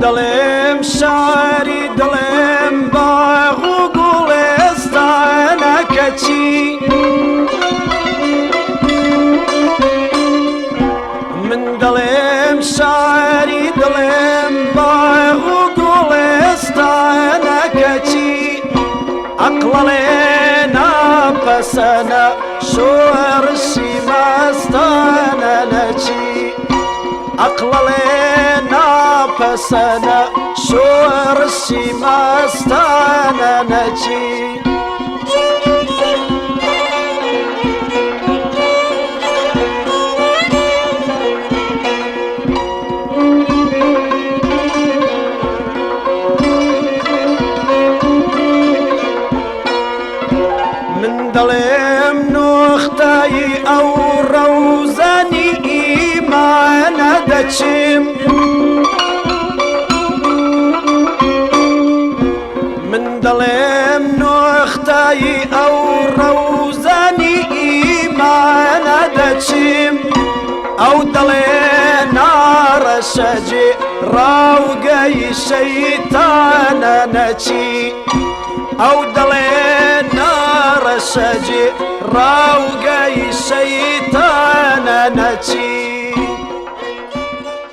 دڵێم شاری دڵێم باغ و گوڵێستانە کەچی من دڵێم شاری دڵێم باغ و گوڵێستانە کەچی عەقڵەڵێ ناپەسەنە شۆڕشی مەستانە نەچی عەقڵەڵێ ناپەسەنە شۆڕشی مەستانە نەچی من دڵێم نوختایی ئەو ڕەوزەنی ئیمانە دەچم من دڵێم نوختایی ئەو ڕەوزەنی ئیمانە دەچم ئەو دڵێ ناڕەشەجێ ڕاوگەی شەیتانە نەچی ئەو دڵێ ناڕەشەجێ ڕاوگەی شەیتانە نەچی